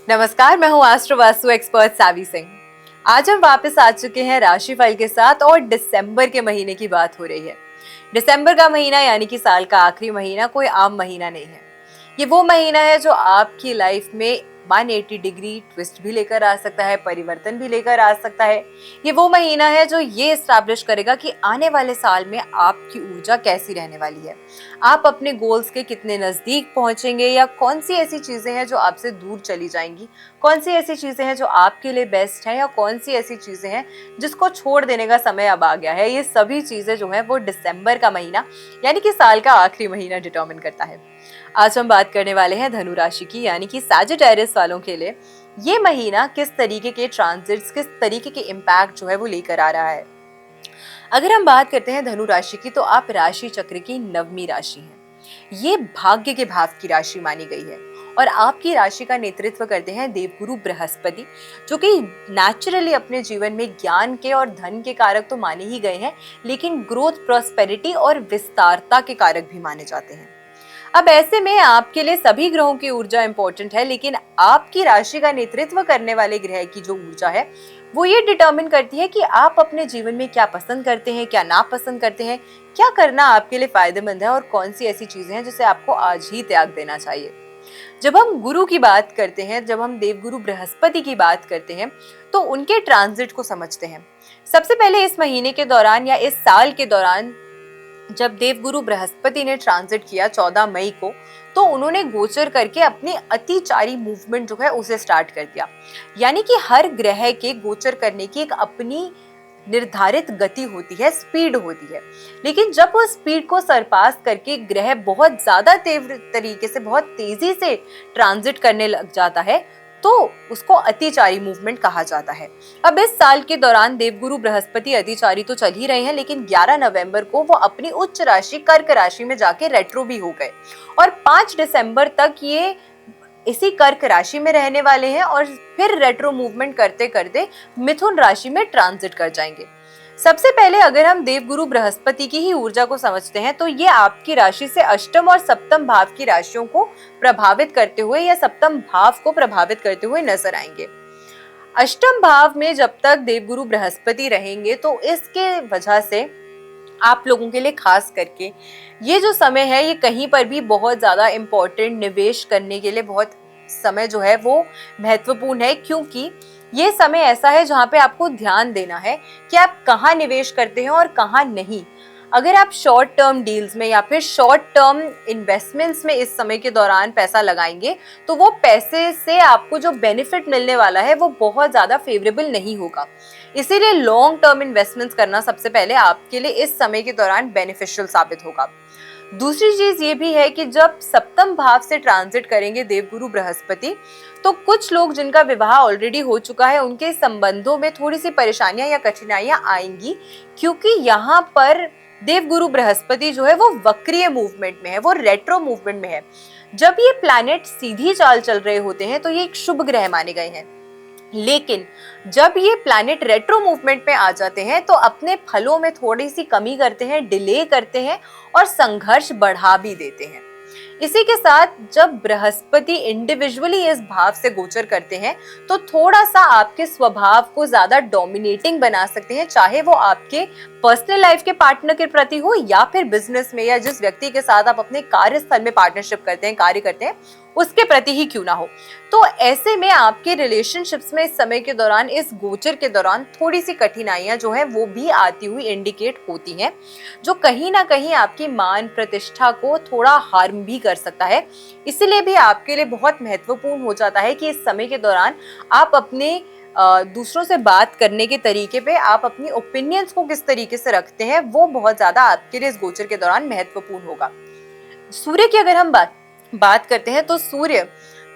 नमस्कार, मैं हूँ एस्ट्रो वास्तु एक्सपर्ट सावी सिंह। आज हम वापस आ चुके हैं राशिफल के साथ और दिसंबर के महीने की बात हो रही है। दिसंबर का महीना यानी कि साल का आखिरी महीना कोई आम महीना नहीं है। ये वो महीना है जो आपकी लाइफ में 180 डिग्री ट्विस्ट भी लेकर आ सकता है, परिवर्तन भी लेकर आ सकता है। ये वो महीना है जो ये एस्टैब्लिश करेगा कि आने वाले साल में आपकी ऊर्जा कैसी रहने वाली है, आप अपने गोल्स के कितने नजदीक पहुंचेंगे या कौन सी ऐसी चीजें हैं जो आपसे दूर चली जाएंगी, कौन सी ऐसी चीजें हैं जो आपके लिए बेस्ट हैं या कौन सी ऐसी चीजें हैं जिसको छोड़ देने का समय अब आ गया है। ये सभी चीजें जो है वो दिसंबर का महीना यानी कि साल का आखिरी महीना डिटरमिन करता है। आज हम बात करने वाले हैं धनु राशि की यानी कि सैजिटेरियस वालों के लिए ये महीना किस तरीके के ट्रांजिट्स, किस तरीके के इम्पैक्ट जो है वो लेकर आ रहा है। अगर हम बात करते हैं धनु राशि की तो आप राशि चक्र की 9वीं राशि हैं। ये भाग्य के भाव की राशि मानी गई है और आपकी राशि का नेतृत्व करते हैं देवगुरु बृहस्पति, जो कि नेचुरली अपने जीवन में ज्ञान के और धन के कारक तो माने ही गए हैं, लेकिन ग्रोथ, प्रॉस्पेरिटी और विस्तारता के कारक भी माने जाते हैं। अब ऐसे में आपके लिए सभी ग्रहों की ऊर्जा इंपॉर्टेंट है, लेकिन आपकी राशि का नेतृत्व करने वाले ग्रह की जो ऊर्जा है वो ये डिटरमिन करती है कि आप अपने जीवन में क्या पसंद करते हैं, क्या नापसंद करते हैं, क्या करना आपके लिए फायदेमंद है और कौन सी ऐसी चीजें हैं जिसे आपको आज ही त्याग देना चाहिए। जब हम गुरु की बात करते हैं, जब हम देवगुरु बृहस्पति की बात करते हैं तो उनके ट्रांजिट को समझते हैं। सबसे पहले इस महीने के दौरान या इस साल के दौरान जब देवगुरु बृहस्पति ने ट्रांजिट किया 14 मई को, तो उन्होंने गोचर करके अपनी अतिचारी मूवमेंट जो है उसे स्टार्ट कर दिया। यानी कि हर ग्रह के गोचर करने की एक अपनी निर्धारित गति होती है, स्पीड होती है, लेकिन जब वो स्पीड को सरपास करके ग्रह बहुत ज्यादा तीव्र तरीके से, बहुत तेजी से ट्रांजिट करने लग जाता है तो उसको अतिचारी मूवमेंट कहा जाता है। अब इस साल के दौरान देवगुरु बृहस्पति अतिचारी तो चल ही रहे हैं, लेकिन 11 नवंबर को वो अपनी उच्च राशि कर्क राशि में जाके रेट्रो भी हो गए और 5 दिसंबर तक ये इसी कर्क राशि में रहने वाले हैं और फिर रेट्रो मूवमेंट करते करते मिथुन राशि में ट्रांजिट कर जाएंगे। सबसे पहले अगर हम देवगुरु बृहस्पति की ही ऊर्जा को समझते हैं तो ये आपकी राशि से अष्टम और सप्तम भाव की राशियों को प्रभावित करते हुए या सप्तम भाव को प्रभावित करते हुए नजर आएंगे। अष्टम भाव में जब तक देवगुरु बृहस्पति रहेंगे तो इसके वजह से आप लोगों के लिए खास करके ये जो समय है ये कहीं पर भी बहुत ज्यादा इम्पोर्टेंट, निवेश करने के लिए बहुत समय जो है वो महत्वपूर्ण है, क्योंकि ये समय ऐसा है जहाँ पे आपको ध्यान देना है कि आप कहाँ निवेश करते हैं और कहाँ नहीं। अगर आप शॉर्ट टर्म डील्स में या फिर शॉर्ट टर्म इन्वेस्टमेंट्स में इस समय के दौरान पैसा लगाएंगे तो वो पैसे से आपको जो बेनिफिट मिलने वाला है वो बहुत ज्यादा फेवरेबल नहीं होगा। इसीलिए लॉन्ग टर्म इन्वेस्टमेंट्स करना सबसे पहले आपके लिए इस समय के दौरान बेनिफिशियल साबित होगा। दूसरी चीज ये भी है कि जब सप्तम भाव से ट्रांजिट करेंगे देवगुरु बृहस्पति तो कुछ लोग जिनका विवाह ऑलरेडी हो चुका है उनके संबंधों में थोड़ी सी परेशानियां या कठिनाइयां आएंगी, क्योंकि यहाँ पर देवगुरु बृहस्पति जो है वो वक्रीय मूवमेंट में है, वो रेट्रो मूवमेंट में है। जब ये प्लैनेट सीधी चाल चल रहे होते हैं तो ये एक शुभ ग्रह माने गए हैं, लेकिन जब ये प्लैनेट रेट्रो मूवमेंट में आ जाते हैं तो अपने फलों में थोड़ी सी कमी करते हैं, डिले करते हैं और संघर्ष बढ़ा भी देते हैं। इसी के साथ जब बृहस्पति इंडिविजुअली इस भाव से गोचर करते हैं तो थोड़ा सा आपके स्वभाव को ज्यादा डोमिनेटिंग बना सकते हैं, चाहे वो आपके पर्सनल लाइफ के पार्टनर के प्रति हो या फिर बिजनेस में या जिस व्यक्ति के साथ आप अपने कार्यस्थल में पार्टनरशिप करते हैं, कार्य करते हैं, उसके प्रति ही क्यों ना हो। तो ऐसे में आपके रिलेशनशिप्स में इस समय के दौरान, इस गोचर के दौरान थोड़ी सी कठिनाइयां जो है वो भी आती हुई इंडिकेट होती हैं, जो कहीं ना कहीं आपकी मान प्रतिष्ठा को थोड़ा हार्म भी कर सकता है। इसीलिए भी आपके लिए बहुत महत्वपूर्ण हो जाता है कि इस समय के दौरान आप अपने दूसरों से बात करने के तरीके पे, आप अपनी ओपिनियंस को किस तरीके से रखते हैं, वो बहुत ज्यादा आपके लिए इस गोचर के दौरान महत्वपूर्ण होगा। सूर्य की अगर हम बात करते हैं तो सूर्य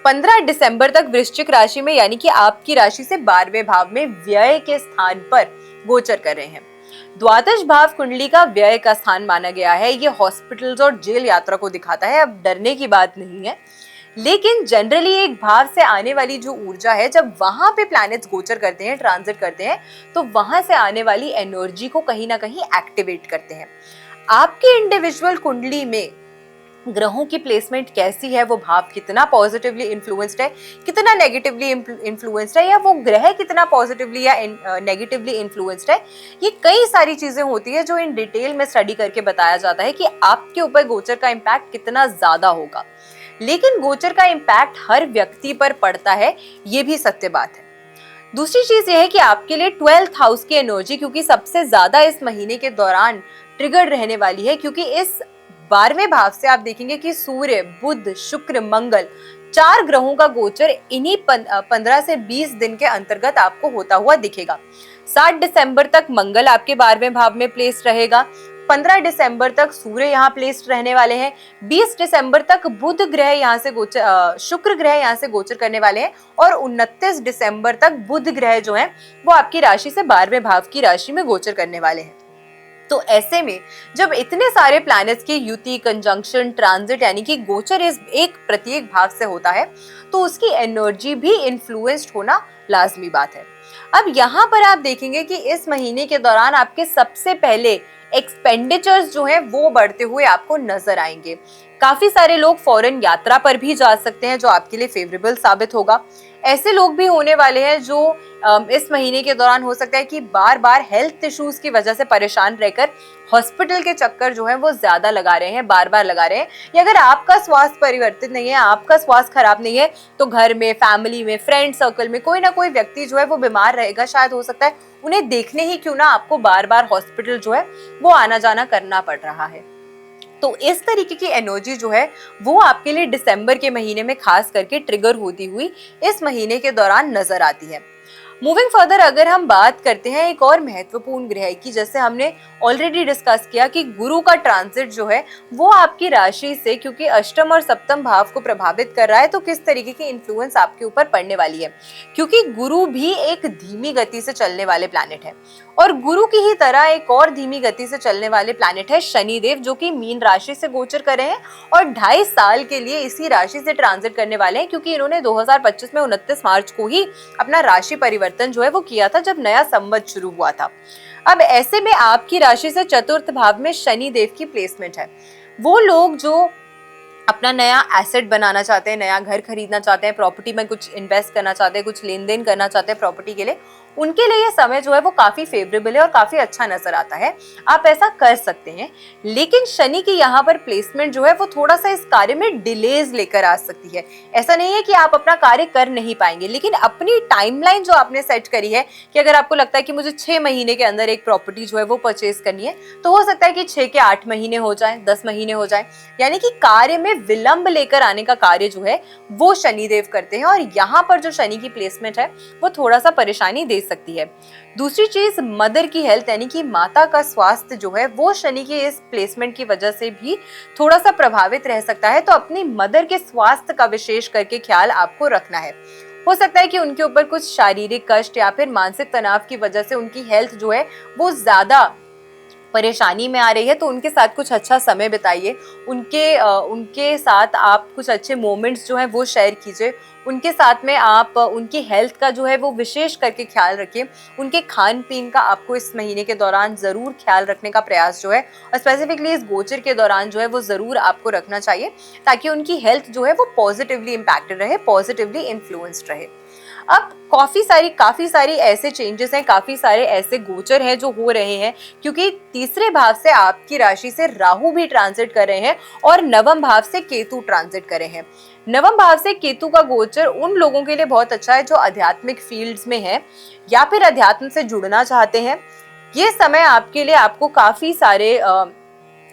15 दिसंबर तक वृश्चिक राशि में यानी कि आपकी राशि से 12वें भाव में व्यय के स्थान पर गोचर कर रहे हैं। द्वादश भाव कुंडली का व्यय का स्थान माना गया है। ये हॉस्पिटल्स और जेल यात्रा को दिखाता है। अब डरने की बात नहीं है, लेकिन जनरली एक भाव से आने वाली जो ऊर्जा है, जब वहां पे प्लैनेट्स गोचर करते हैं, ट्रांजिट करते हैं, तो वहां से आने वाली एनर्जी को कहीं ना कहीं एक्टिवेट करते हैं। आपकी इंडिविजुअल कुंडली में ग्रहों की प्लेसमेंट कैसी है, वो भाव कितना पॉजिटिवली इन्फ्लुएंस्ड है, कितना नेगेटिवली इन्फ्लुएंस्ड है, या वो ग्रह कितना पॉजिटिवली या नेगेटिवली इन्फ्लुएंस्ड है। ये कई सारी चीजें होती है जो इन डिटेल में स्टडी करके बताया जाता है कि आपके ऊपर गोचर का इम्पैक्ट कितना ज्यादा होगा। लेकिन गोचर का इम्पैक्ट हर व्यक्ति पर पड़ता है, ये भी सत्य बात है। दूसरी चीज ये है कि आपके लिए 12th हाउस की एनर्जी क्योंकि सबसे ज्यादा इस महीने के दौरान ट्रिगर रहने वाली है, क्योंकि इस 12वें भाव से आप देखेंगे कि सूर्य, बुध, शुक्र, मंगल, 4 ग्रहों का गोचर इन्हीं 15 से 20 दिन के अंतर्गत आपको होता हुआ दिखेगा। 7 दिसंबर तक मंगल आपके 12वें भाव में प्लेस रहेगा। 15 दिसंबर तक सूर्य यहाँ प्लेस्ड रहने वाले हैं। 20 दिसंबर तक बुध ग्रह यहाँ से शुक्र ग्रह यहाँ से गोचर करने वाले हैं, और 29 दिसंबर तक बुध ग्रह जो है वो आपकी राशि से 12वें भाव की राशि में गोचर करने वाले हैं। तो ऐसे में जब इतने सारे प्लैनेट्स की युति, कंजंक्शन, ट्रांजिट यानी कि गोचर इस एक प्रत्येक भाव से होता है, तो उसकी एनर्जी भी इन्फ्लुएंस्ड होना लाजमी बात है। अब यहाँ पर आप देखेंगे कि इस महीने के दौरान आपके सबसे पहले एक्सपेंडिचर्स जो है वो बढ़ते हुए आपको नजर आएंगे। काफी सारे लोग फॉरेन यात्रा पर भी जा सकते हैं, जो आपके लिए फेवरेबल साबित होगा। ऐसे लोग भी होने वाले हैं जो इस महीने के दौरान हो सकता है कि बार बार हेल्थ इश्यूज की वजह से परेशान रहकर हॉस्पिटल के चक्कर जो है वो ज्यादा लगा रहे हैं, बार बार लगा रहे हैं। या अगर आपका स्वास्थ्य परिवर्तित नहीं है, आपका स्वास्थ्य खराब नहीं है, तो घर में, फैमिली में, फ्रेंड सर्कल में कोई ना कोई व्यक्ति जो है वो बीमार रहेगा। शायद हो सकता है उन्हें देखने ही क्यों ना आपको बार बार हॉस्पिटल जो है वो आना जाना करना पड़ रहा है। तो इस तरीके की एनर्जी जो है वो आपके लिए दिसंबर के महीने में खास करके ट्रिगर होती हुई इस महीने के दौरान नजर आती है। मूविंग फर्दर अगर हम बात करते हैं एक और महत्वपूर्ण ग्रह की, जैसे हमने ऑलरेडी डिस्कस किया कि गुरु का ट्रांजिट जो है वो आपकी राशि से, क्योंकि अष्टम और सप्तम भाव को प्रभावित कर रहा है, तो किस तरीके की इन्फ्लुएंस आपके ऊपर पड़ने वाली है। क्योंकि गुरु भी एक धीमी गति से चलने वाले प्लैनेट है, और गुरु की ही तरह एक और धीमी गति से चलने वाले प्लैनेट है शनिदेव, जो कि मीन राशि से गोचर कर रहे हैं और 2.5 साल के लिए इसी राशि से ट्रांजिट करने वाले हैं, क्योंकि इन्होंने 2025 में 29 मार्च को ही अपना राशि परिवर्तन जो है वो किया था, जब नया संवत शुरू हुआ था। अब ऐसे में आपकी राशि से चतुर्थ भाव में शनिदेव की प्लेसमेंट है। वो लोग जो अपना नया एसेट बनाना चाहते हैं, नया घर खरीदना चाहते हैं, प्रॉपर्टी में कुछ इन्वेस्ट करना चाहते हैं, कुछ लेन देन करना चाहते हैं प्रॉपर्टी के लिए, उनके लिए ये समय जो है वो काफी फेवरेबल है और काफी अच्छा नजर आता है। आप ऐसा कर सकते हैं। लेकिन शनि की यहाँ पर प्लेसमेंट जो है वो थोड़ा सा इस कार्य में डिलेज लेकर आ सकती है। ऐसा नहीं है कि आप अपना कार्य कर नहीं पाएंगे, लेकिन अपनी टाइमलाइन जो आपने सेट करी है कि अगर आपको लगता है कि मुझे 6 महीने के अंदर एक प्रॉपर्टी जो है वो परचेज करनी है, तो हो सकता है कि 6 के 8 महीने हो जाए, 10 महीने हो जाए। यानी कि कार्य में विलंब लेकर आने का कार्य जो है वो शनिदेव करते हैं, और यहाँ पर जो शनि की प्लेसमेंट है वो थोड़ा सा परेशानी दे सकती है। दूसरी चीज मदर की हेल्थ यानी कि माता का स्वास्थ्य जो है वो शनि की इस प्लेसमेंट की वजह से भी थोड़ा सा प्रभावित रह सकता है। तो अपनी मदर के स्वास्थ्य का विशेष करके ख्याल आपको रखना है। हो सकता है कि उनके ऊपर कुछ शारीरिक कष्ट या फिर मानसिक तनाव की वजह से उनकी हेल्थ जो है वो ज्यादा परेशानी में आ रही है, तो उनके साथ कुछ अच्छा समय बिताइए। उनके साथ आप कुछ अच्छे मोमेंट्स जो हैं वो शेयर कीजिए। उनके साथ में आप उनकी हेल्थ का जो है वो विशेष करके ख्याल रखिए। उनके खान पीन का आपको इस महीने के दौरान ज़रूर ख्याल रखने का प्रयास जो है, और स्पेसिफिकली इस गोचर के दौरान जो है वो ज़रूर आपको रखना चाहिए, ताकि उनकी हेल्थ जो है वो पॉजिटिवली इम्पैक्टेड रहे, पॉजिटिवली इन्फ्लुएंस्ड रहे। अब काफी सारी ऐसे चेंजेस हैं, काफी सारे ऐसे गोचर हैं जो हो रहे हैं, क्योंकि तीसरे भाव से आपकी राशि से राहु भी ट्रांजिट कर रहे हैं और नवम भाव से केतु ट्रांजिट कर रहे हैं। नवम भाव से केतु का गोचर उन लोगों के लिए बहुत अच्छा है जो आध्यात्मिक फील्ड्स में है या फिर अध्यात्म से जुड़ना चाहते हैं। ये समय आपके लिए आपको काफी सारे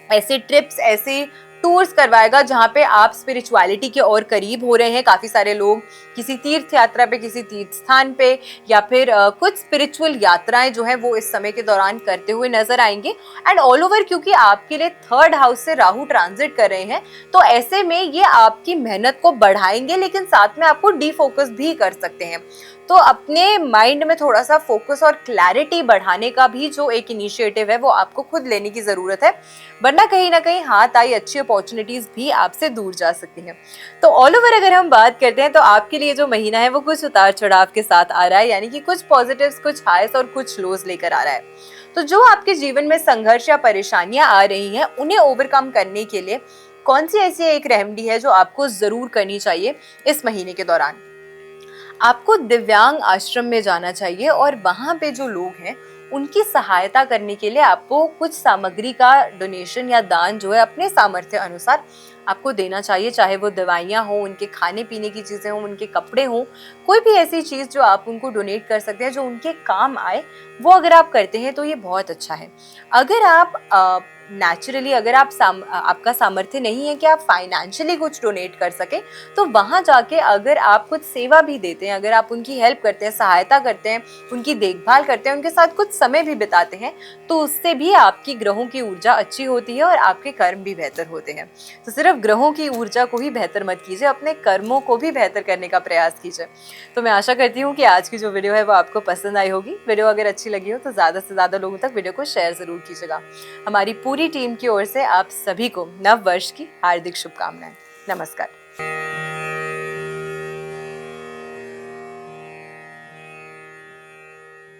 ऐसे ट्रिप्स, ऐसे टूर्स करवाएगा जहाँ पे आप स्पिरिचुअलिटी के और करीब हो रहे हैं। काफी सारे लोग किसी तीर्थ यात्रा पे, किसी तीर्थ स्थान पे, या फिर कुछ स्पिरिचुअल यात्राएं जो है वो इस समय के दौरान करते हुए नजर आएंगे। एंड ऑल ओवर क्योंकि आपके लिए 3rd हाउस से राहु ट्रांजिट कर रहे हैं, तो ऐसे में ये आपकी मेहनत को बढ़ाएंगे, लेकिन साथ में आपको डीफोकस भी कर सकते हैं। तो अपने माइंड में थोड़ा सा फोकस और क्लैरिटी बढ़ाने का भी जो एक इनिशिएटिव है वो आपको खुद लेने की जरूरत है, वरना कहीं ना कहीं हाथ आई अच्छी अपॉर्चुनिटीज भी आपसे दूर जा सकती हैं। तो ऑल ओवर अगर हम बात करते हैं तो आपके लिए जो महीना है वो कुछ उतार चढ़ाव के साथ आ रहा है, यानी कि कुछ पॉजिटिव्स, कुछ हाइस और कुछ लोज लेकर आ रहा है। तो जो आपके जीवन में संघर्ष या परेशानियां आ रही हैं, उन्हें ओवरकम करने के लिए कौन सी ऐसी एक रेमेडी है जो आपको जरूर करनी चाहिए इस महीने के दौरान? आपको दिव्यांग आश्रम में जाना चाहिए और वहाँ पे जो लोग हैं उनकी सहायता करने के लिए आपको कुछ सामग्री का डोनेशन या दान जो है अपने सामर्थ्य अनुसार आपको देना चाहिए, चाहे वो दवाइयाँ हो, उनके खाने पीने की चीज़ें हों, उनके कपड़े हों, कोई भी ऐसी चीज़ जो आप उनको डोनेट कर सकते हैं जो उनके काम आए, वो अगर आप करते हैं तो ये बहुत अच्छा है। अगर आप नेचुरली अगर आपका सामर्थ्य नहीं है कि आप फाइनेंशियली कुछ डोनेट कर सके, तो वहाँ जाके अगर आप कुछ सेवा भी देते हैं, अगर आप उनकी हेल्प करते हैं, सहायता करते हैं, उनकी देखभाल करते हैं, उनके साथ कुछ समय भी बिताते हैं, तो उससे भी आपकी ग्रहों की ऊर्जा अच्छी होती है और आपके कर्म भी बेहतर होते हैं। तो सिर्फ ग्रहों की ऊर्जा को ही बेहतर मत कीजिए, अपने कर्मों को भी बेहतर करने का प्रयास कीजिए। तो मैं आशा करती हूँ कि आज की जो वीडियो है वो आपको पसंद आई होगी। वीडियो अगर अच्छी लगी हो तो ज़्यादा से ज़्यादा लोगों तक वीडियो को शेयर ज़रूर कीजिएगा। हमारी पूरी टीम की ओर से आप सभी को नव वर्ष की हार्दिक शुभकामनाएं। नमस्कार।